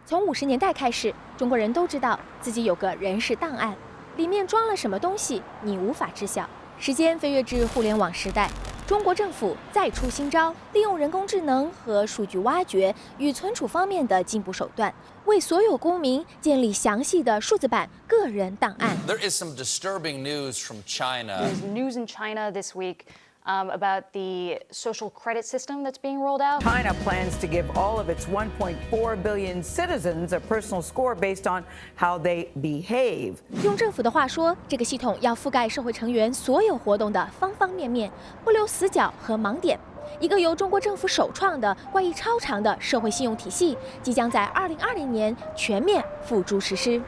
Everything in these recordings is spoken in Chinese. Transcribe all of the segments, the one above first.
从50年代开始，中国人都知道自己有个人事档案，里面装了什么东西，你无法知晓。时间飞跃至互联网时代，中国政府再出新招，利用人工智能和数据挖掘与存储方面的进步手段，为所有公民建立详细的数字版个人档案。There is some disturbing news from China. There's news in China this week about the social credit system that's being rolled out. China plans to give all of its 1.4 billion citizens a personal score based on how they behave. 用政府的话说，这个系统要覆盖社会成员所有活动的方方面面，不留死角和盲点。一个由中国政府首创的怪异超长的社会信用体系，即将在2020年全面付诸实施。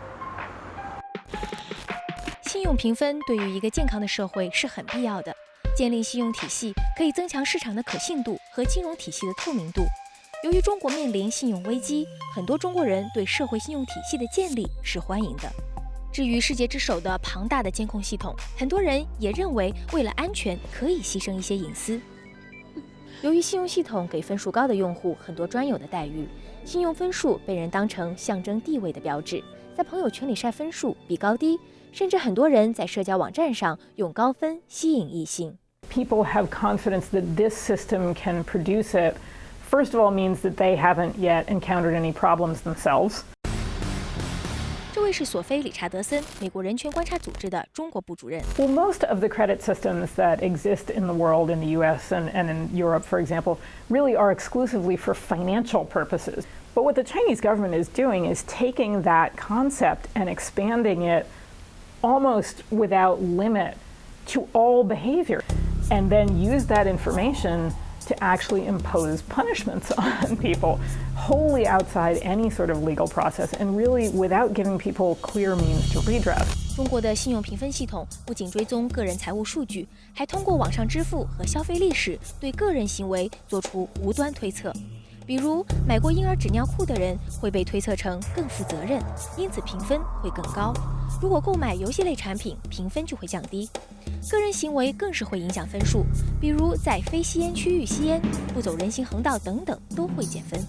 信用评分对于一个健康的社会是很必要的。建立信用体系可以增强市场的可信度和金融体系的透明度。由于中国面临信用危机，很多中国人对社会信用体系的建立是欢迎的。至于世界之首的庞大的监控系统，很多人也认为为了安全可以牺牲一些隐私。由于信用系统给分数高的用户很多专有的待遇，信用分数被人当成象征地位的标志，在朋友圈里晒分数比高低，甚至很多人在社交网站上用高分吸引异性。People have confidence that this system can produce it, first of all, means that they haven't yet encountered any problems themselves. 这位是索菲·理查德森，美国人权观察组织的中国部主任。Well, most of the credit systems that exist in the world, in the US and in Europe, for example, really are exclusively for financial purposes. But what the Chinese government is doing is taking that concept and expanding it almost without limit to all behavior. And then use that information to actually impose punishments on people wholly outside any sort of legal process and really without giving people clear means to redress. 中国的信用评分系统不仅追踪个人财务数据，还通过网上支付和消费历史对个人行为做出无端推测。比如，买过婴儿纸尿裤的人会被推测成更负责任，因此评分会更高。如果购买游戏类产品，评分就会降低。个人行为更是会影响分数，比如在非吸烟区域吸烟、不走人行横道等等都会减分。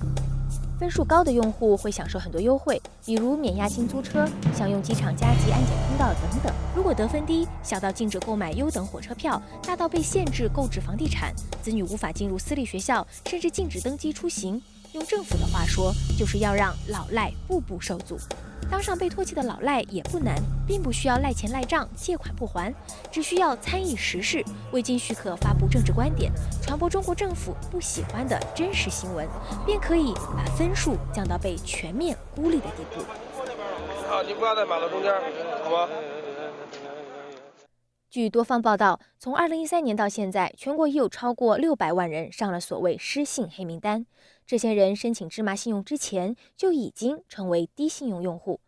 分数高的用户会享受很多优惠，比如免押金租车、享用机场加急安检通道等等。如果得分低，小到禁止购买优等火车票，大到被限制购置房地产，子女无法进入私立学校，甚至禁止登机出行。用政府的话说，就是要让老赖步步受阻。当上被唾弃的老赖也不难，并不需要赖钱赖账、借款不还，只需要参与时事，未经许可发布政治观点，传播中国政府不喜欢的真实新闻，便可以把分数降到被全面孤立的地步。你不要在马路中间，好吗？据多方报道，从2013年到现在，全国已有超过600万人上了所谓失信黑名单。这些人申请芝麻信用之前就已经成为低信用用户。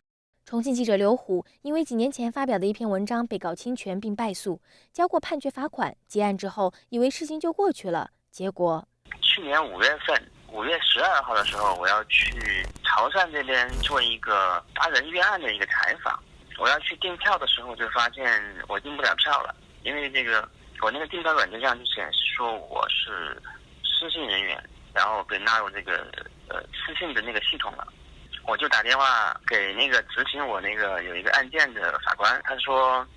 重庆记者刘虎因为几年前发表的一篇文章被告侵权并败诉，交过判决罚款，结案之后以为事情就过去了，结果去年5月份，5月12号的时候，我要去潮汕这边做一个达人冤案的一个采访。我要去订票的时候，就发现我订不了票了，因为我那个订票软件上就显示说我是失信人员，然后被纳入这个失信的那个系统了。我就打电话给那个执行我那个有一个案件的法官，他说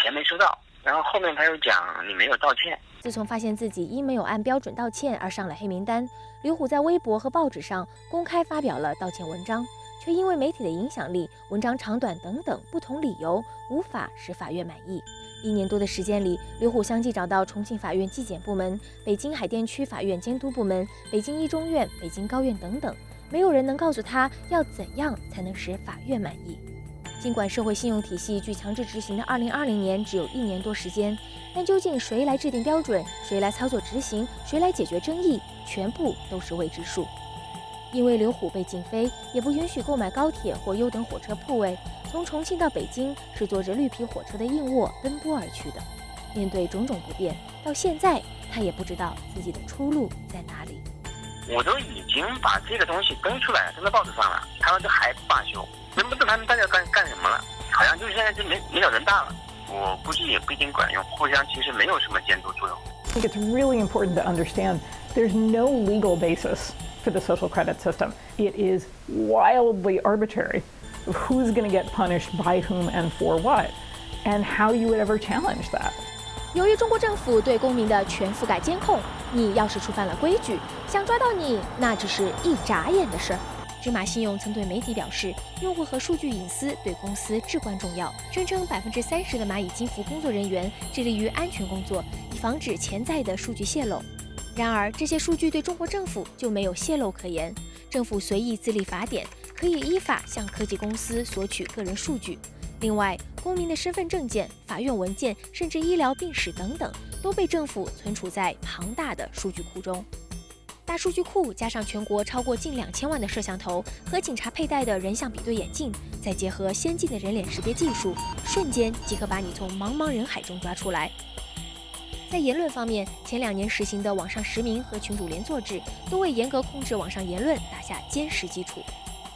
钱没收到，然后后面他又讲你没有道歉。自从发现自己因没有按标准道歉而上了黑名单，刘虎在微博和报纸上公开发表了道歉文章，却因为媒体的影响力、文章长短等等不同理由，无法使法院满意。1年多的时间里，刘虎相继找到重庆法院纪检部门、北京海淀区法院监督部门、北京一中院、北京高院等等，没有人能告诉他要怎样才能使法院满意。尽管社会信用体系距强制执行的2020年只有1年多时间，但究竟谁来制定标准，谁来操作执行，谁来解决争议，全部都是未知数。因为刘虎被禁飞，也不允许购买高铁或优等火车铺位，从重庆到北京是坐着绿皮火车的硬卧奔波而去的。面对种种不便，到现在他也不知道自己的出路在哪里。我都已经把这个东西登出来，登到报纸上了，他们就还不罢休，人不知他们大家干什么了？好像就是现在就没了人大了。我估计也不一定管用，互相其实没有什么监督作用。I think it's really important to understand there's no legal basis for the social credit system. It is wildly arbitrary of who's going to get punished by whom and for what, and how you would ever challenge that. 由于中国政府对公民的全覆盖监控，你要是触犯了规矩，想抓到你，那只是一眨眼的事儿。芝麻信用曾对媒体表示，用户和数据隐私对公司至关重要，声称30%的蚂蚁金服工作人员致力于安全工作，以防止潜在的数据泄露。然而，这些数据对中国政府就没有泄露可言，政府随意自立法典，可以依法向科技公司索取个人数据。另外，公民的身份证件、法院文件，甚至医疗病史等等，都被政府存储在庞大的数据库中。大数据库加上全国超过近2000万的摄像头和警察佩戴的人像比对眼镜，再结合先进的人脸识别技术，瞬间即可把你从茫茫人海中抓出来。在言论方面，前2年实行的网上实名和群主连坐制，都为严格控制网上言论打下坚实基础。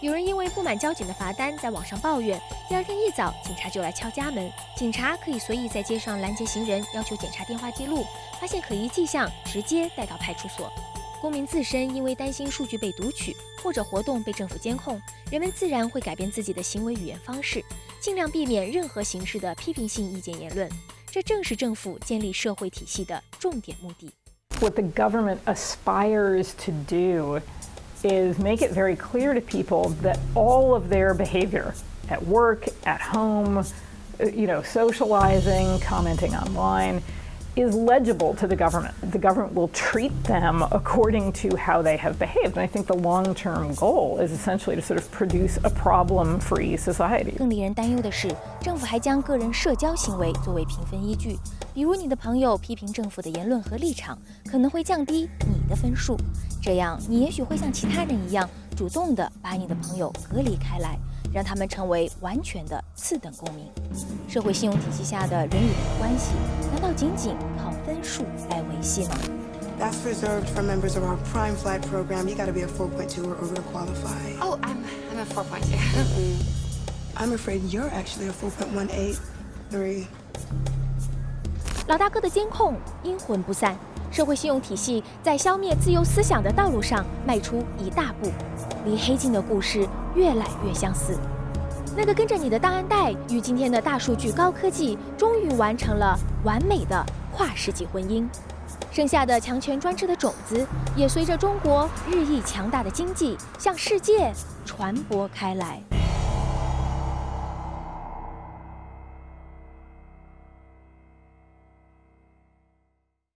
有人因为不满交警的罚单在网上抱怨，第2天一早警察就来敲家门，警察可以随意在街上拦截行人，要求检查电话记录，发现可疑迹象直接带到派出所。公民自身因为担心数据被读取或者活动被政府监控，人们自然会改变自己的行为语言方式，尽量避免任何形式的批评性意见言论。这正是政府建立社会体系的重点目的。What the government aspires to do is make it very clear to people that all of their behavior at work, at home, socializing, commenting online, is legible to the government. The government will treat them according to how they have behaved. And I think the long-term goal is essentially to sort of produce a problem-free society. 更令人担忧的是，政府还将个人社交行为作为评分依据，比如你的朋友批评政府的言论和立场，可能会降低你的分数。这样，你也许会像其他人一样，主动地把你的朋友隔离开来，让他们成为完全的次等公民。社会信用体系下的人与人的关系，难道仅仅靠分数来维系吗？ That's reserved for members of our Prime Flight program. You got to be a 4.2 or over to qualify. Oh, I'm a 4.2. I'm afraid you're actually a 4.183. 老大哥的监控阴魂不散，社会信用体系在消灭自由思想的道路上迈出一大步，离黑镜的故事越来越相似。那个跟着你的档案袋与今天的大数据高科技，终于完成了完美的跨世纪婚姻。剩下的强权专制的种子，也随着中国日益强大的经济向世界传播开来。